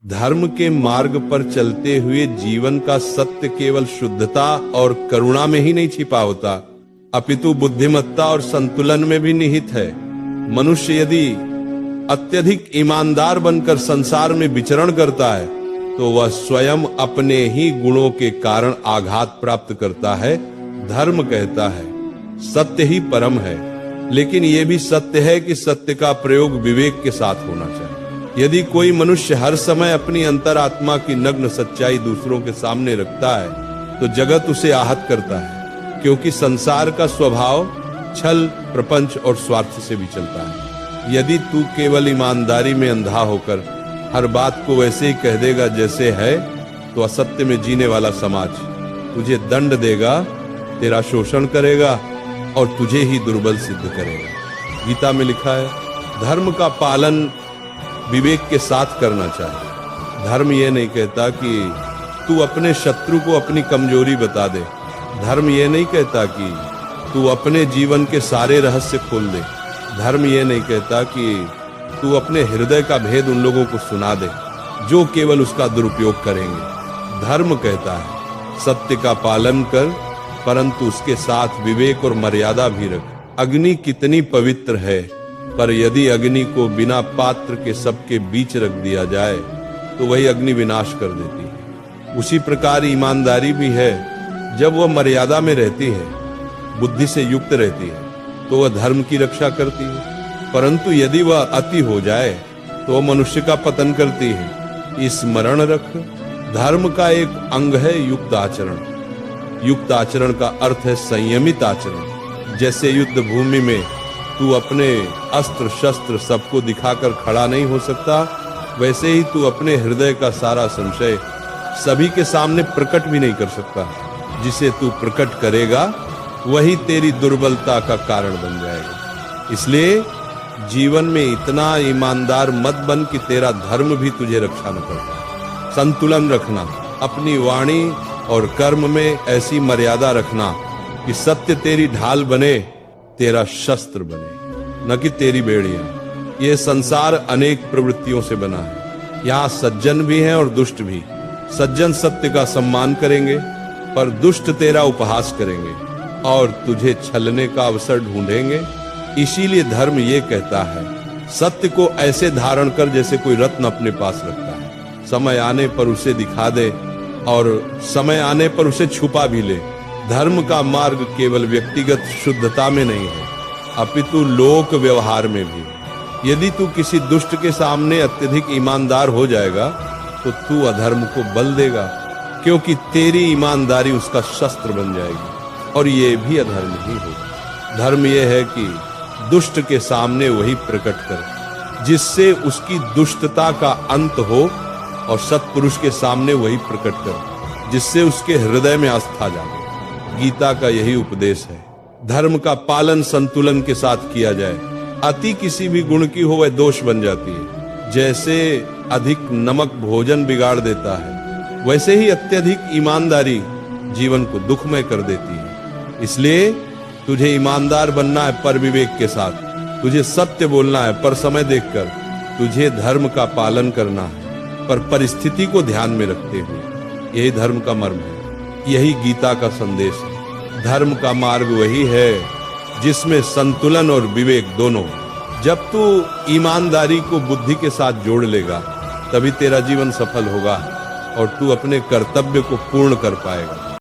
धर्म के मार्ग पर चलते हुए जीवन का सत्य केवल शुद्धता और करुणा में ही नहीं छिपा होता, अपितु बुद्धिमत्ता और संतुलन में भी निहित है। मनुष्य यदि अत्यधिक ईमानदार बनकर संसार में विचरण करता है तो वह स्वयं अपने ही गुणों के कारण आघात प्राप्त करता है। धर्म कहता है सत्य ही परम है, लेकिन यह भी सत्य है कि सत्य का प्रयोग विवेक के साथ होना चाहिए। यदि कोई मनुष्य हर समय अपनी अंतरात्मा की नग्न सच्चाई दूसरों के सामने रखता है तो जगत उसे आहत करता है, क्योंकि संसार का स्वभाव छल, प्रपंच और स्वार्थ से भी चलता है। यदि तू केवल ईमानदारी में अंधा होकर हर बात को वैसे ही कह देगा जैसे है, तो असत्य में जीने वाला समाज तुझे दंड देगा, तेरा शोषण करेगा और तुझे ही दुर्बल सिद्ध करेगा। गीता में लिखा है धर्म का पालन विवेक के साथ करना चाहिए। धर्म यह नहीं कहता कि तू अपने शत्रु को अपनी कमजोरी बता दे। धर्म यह नहीं कहता कि तू अपने जीवन के सारे रहस्य खोल दे। धर्म यह नहीं कहता कि तू अपने हृदय का भेद उन लोगों को सुना दे जो केवल उसका दुरुपयोग करेंगे। धर्म कहता है सत्य का पालन कर, परंतु उसके साथ विवेक और मर्यादा भी रख। अग्नि कितनी पवित्र है, पर यदि अग्नि को बिना पात्र के सबके बीच रख दिया जाए तो वही अग्नि विनाश कर देती है। उसी प्रकार ईमानदारी भी है। जब वह मर्यादा में रहती है, बुद्धि से युक्त रहती है, तो वह धर्म की रक्षा करती है। परंतु यदि वह अति हो जाए तो वह मनुष्य का पतन करती है। स्मरण रख, धर्म का एक अंग है युक्त आचरण। युक्त आचरण का अर्थ है संयमित आचरण। जैसे युद्ध भूमि में तू अपने अस्त्र शस्त्र सबको दिखाकर खड़ा नहीं हो सकता, वैसे ही तू अपने हृदय का सारा संशय सभी के सामने प्रकट भी नहीं कर सकता। जिसे तू प्रकट करेगा वही तेरी दुर्बलता का कारण बन जाएगा। इसलिए जीवन में इतना ईमानदार मत बन कि तेरा धर्म भी तुझे रक्षा न कर पाए। संतुलन रखना, अपनी वाणी और कर्म में ऐसी मर्यादा रखना कि सत्य तेरी ढाल बने, तेरा शस्त्र बने, न कि तेरी बेड़ियां। यह संसार अनेक प्रवृत्तियों से बना है। यहाँ सज्जन भी हैं और दुष्ट भी। सज्जन सत्य का सम्मान करेंगे, पर दुष्ट तेरा उपहास करेंगे और तुझे छलने का अवसर ढूंढेंगे। इसीलिए धर्म ये कहता है सत्य को ऐसे धारण कर जैसे कोई रत्न अपने पास रखता है। समय आने पर उसे दिखा दे और समय आने पर उसे छुपा भी ले। धर्म का मार्ग केवल व्यक्तिगत शुद्धता में नहीं है, अपितु लोक व्यवहार में भी। यदि तू किसी दुष्ट के सामने अत्यधिक ईमानदार हो जाएगा तो तू अधर्म को बल देगा, क्योंकि तेरी ईमानदारी उसका शस्त्र बन जाएगी और ये भी अधर्म ही होगा। धर्म यह है कि दुष्ट के सामने वही प्रकट कर जिससे उसकी दुष्टता का अंत हो, और सत्पुरुष के सामने वही प्रकट कर जिससे उसके हृदय में आस्था जाए। गीता का यही उपदेश है। धर्म का पालन संतुलन के साथ किया जाए। अति किसी भी गुण की हो वह दोष बन जाती है। जैसे अधिक नमक भोजन बिगाड़ देता है, वैसे ही अत्यधिक ईमानदारी जीवन को दुखमय कर देती है। इसलिए तुझे ईमानदार बनना है पर विवेक के साथ। तुझे सत्य बोलना है पर समय देखकर। तुझे धर्म का पालन करना है पर परिस्थिति को ध्यान में रखते हुए। यही धर्म का मर्म है, यही गीता का संदेश है। धर्म का मार्ग वही है जिसमें संतुलन और विवेक दोनों। जब तू ईमानदारी को बुद्धि के साथ जोड़ लेगा तभी तेरा जीवन सफल होगा और तू अपने कर्तव्य को पूर्ण कर पाएगा।